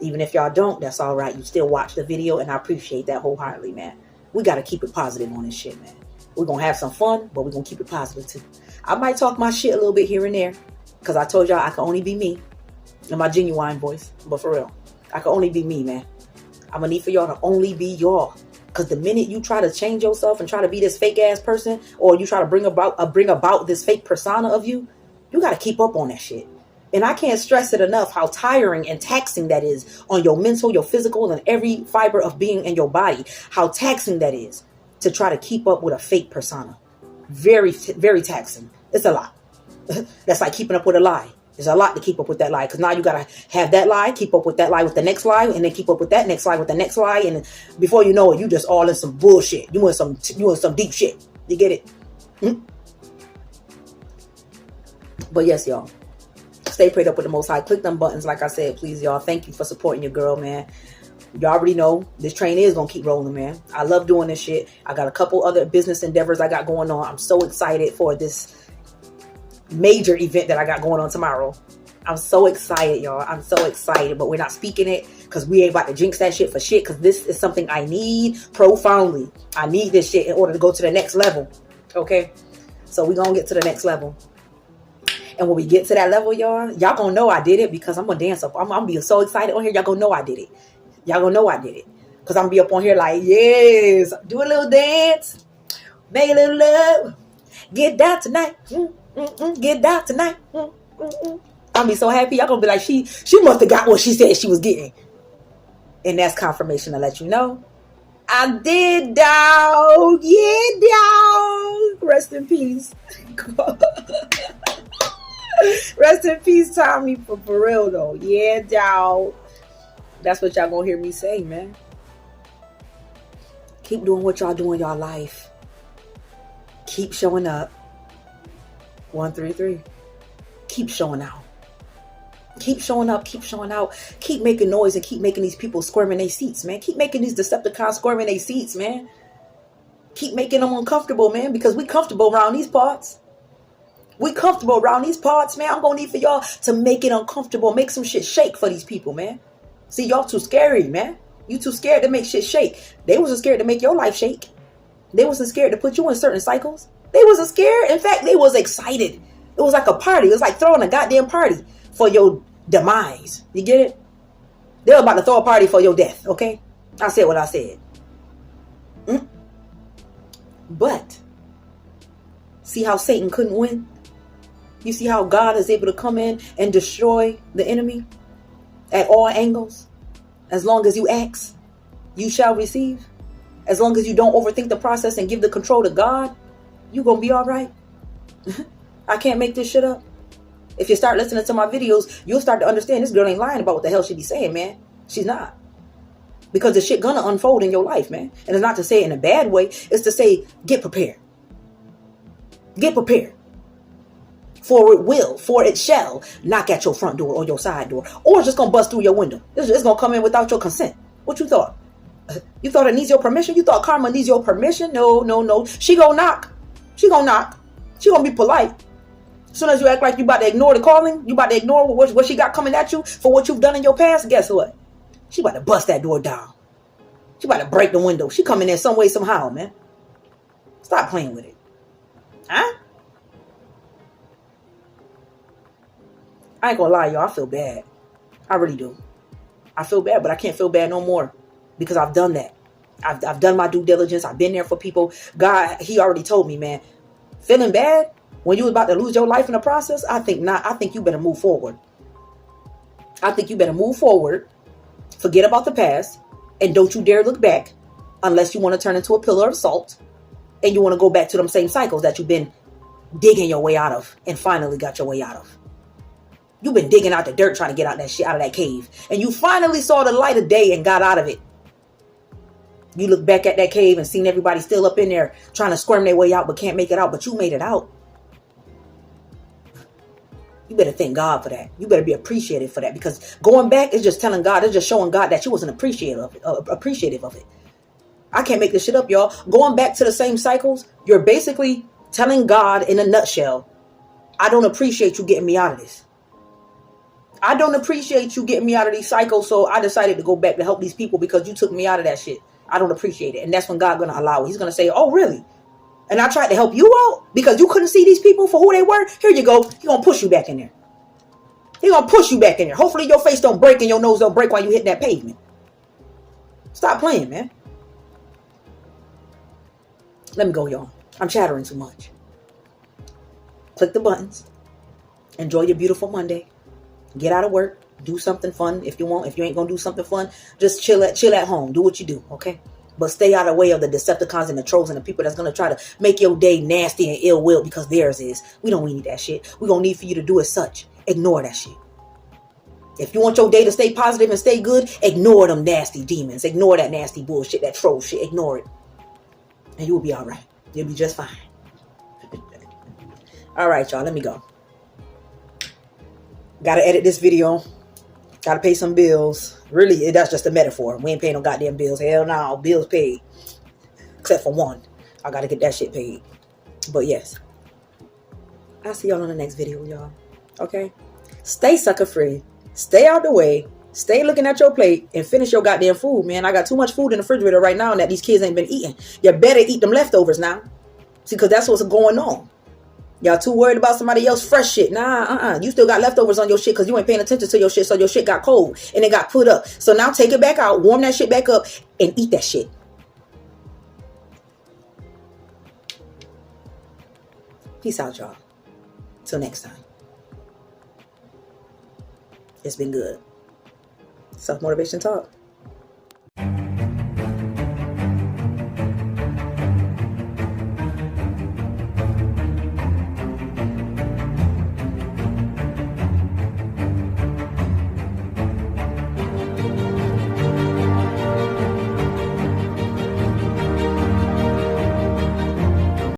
Even if y'all don't, that's all right. You still watch the video, and I appreciate that wholeheartedly, man. We got to keep it positive on this shit, man. We're going to have some fun, but we're going to keep it positive too. I might talk my shit a little bit here and there because I told y'all I can only be me in my genuine voice. But for real, I can only be me, man. I'm going to need for y'all to only be y'all. Because the minute you try to change yourself and try to be this fake ass person, or you try to bring about this fake persona of you, you got to keep up on that shit. And I can't stress it enough how tiring and taxing that is on your mental, your physical, and every fiber of being in your body. How taxing that is to try to keep up with a fake persona. Very, very taxing. It's a lot. That's like keeping up with a lie. There's a lot to keep up with that lie. Because now you got to have that lie, keep up with that lie with the next lie, and then keep up with that next lie with the next lie. And before you know it, you just all in some bullshit. You in some deep shit. You get it? But yes, y'all. Stay prayed up with the Most High. Click them buttons, like I said, please, y'all. Thank you for supporting your girl, man. You already know this train is going to keep rolling, man. I love doing this shit. I got a couple other business endeavors I got going on. I'm so excited for this major event that I got going on tomorrow. I'm so excited, y'all. I'm so excited, but we're not speaking it because we ain't about to jinx that shit for shit because this is something I need profoundly. I need this shit in order to go to the next level, okay? So we're going to get to the next level. And when we get to that level, y'all going to know I did it because I'm going to dance up. I'm going to be so excited on here. Y'all going to know I did it. Y'all gonna know I did it. Because I'm gonna be up on here like, yes, do a little dance. Make a little love. Get down tonight. Get down tonight. I'll be so happy. Y'all gonna be like, she must have got what she said she was getting. And that's confirmation to let you know. I did, dog. Yeah, dog. Rest in peace. Rest in peace, Tommy, for real though. Yeah, dog. That's what y'all gonna hear me say, man. Keep doing what y'all do in y'all life. Keep showing up. 133. Keep showing out. Keep showing up. Keep showing out. Keep making noise and keep making these people squirm in their seats, man. Keep making these Decepticons squirm in their seats, man. Keep making them uncomfortable, man, because we comfortable around these parts. We comfortable around these parts, man. I'm going to need for y'all to make it uncomfortable. Make some shit shake for these people, man. See, y'all too scary, man. You too scared to make shit shake. They wasn't scared to make your life shake. They wasn't scared to put you in certain cycles. They wasn't scared. In fact, they was excited. It was like a party. It was like throwing a goddamn party for your demise. You get it? They were about to throw a party for your death, okay? I said what I said. But see how Satan couldn't win? You see how God is able to come in and destroy the enemy at all angles? As long as you ask, you shall receive. As long as you don't overthink the process and give the control to God, you're going to be all right. I can't make this shit up. If you start listening to my videos, you'll start to understand this girl ain't lying about what the hell she be saying, man. She's not. Because the shit gonna unfold in your life, man. And it's not to say it in a bad way. It's to say, get prepared. Get prepared. For it shall knock at your front door or your side door. Or it's just gonna bust through your window. It's gonna come in without your consent. What you thought? You thought it needs your permission? You thought karma needs your permission? No. She gonna knock. She gonna knock. She gonna be polite. As soon as you act like you about to ignore the calling, you about to ignore what she got coming at you for what you've done in your past, guess what? She about to bust that door down. She about to break the window. She coming in some way, somehow, man. Stop playing with it. Huh? I ain't gonna lie, y'all. I feel bad. I really do. I feel bad, but I can't feel bad no more because I've done that. I've done my due diligence. I've been there for people. God, he already told me, man, feeling bad when you was about to lose your life in the process, I think not. I think you better move forward. I think you better move forward. Forget about the past. And don't you dare look back unless you want to turn into a pillar of salt and you want to go back to them same cycles that you've been digging your way out of and finally got your way out of. You've been digging out the dirt trying to get out that shit, out of that cave. And you finally saw the light of day and got out of it. You look back at that cave and seen everybody still up in there trying to squirm their way out but can't make it out. But you made it out. You better thank God for that. You better be appreciative for that, because going back is just telling God, it's just showing God that you wasn't appreciative of it. I can't make this shit up, y'all. Going back to the same cycles, you're basically telling God in a nutshell, I don't appreciate you getting me out of this. I don't appreciate you getting me out of these cycles, so I decided to go back to help these people because you took me out of that shit. I don't appreciate it. And that's when God's going to allow it. He's going to say, oh, really? And I tried to help you out because you couldn't see these people for who they were. Here you go. He's going to push you back in there. He's going to push you back in there. Hopefully your face don't break and your nose don't break while you hit that pavement. Stop playing, man. Let me go, y'all. I'm chattering too much. Click the buttons. Enjoy your beautiful Monday. Get out of work. Do something fun if you want. If you ain't going to do something fun, just chill at home. Do what you do, okay? But stay out of the way of the Decepticons and the trolls and the people that's going to try to make your day nasty and ill-will because theirs is. We don't need that shit. We're going to need for you to do as such. Ignore that shit. If you want your day to stay positive and stay good, ignore them nasty demons. Ignore that nasty bullshit, that troll shit. Ignore it. And you'll be all right. You'll be just fine. All right, y'all. Let me go. Got to edit this video. Got to pay some bills. Really, that's just a metaphor. We ain't paying no goddamn bills. Hell no, bills paid. Except for one. I got to get that shit paid. But yes. I'll see y'all on the next video, y'all. Okay? Stay sucker free. Stay out the way. Stay looking at your plate and finish your goddamn food, man. I got too much food in the refrigerator right now that these kids ain't been eating. You better eat them leftovers now. See, because that's what's going on. Y'all too worried about somebody else fresh shit. Nah, You still got leftovers on your shit because you ain't paying attention to your shit. So your shit got cold and it got put up. So now take it back out, warm that shit back up and eat that shit. Peace out, y'all. Till next time. It's been good. Self-motivation talk.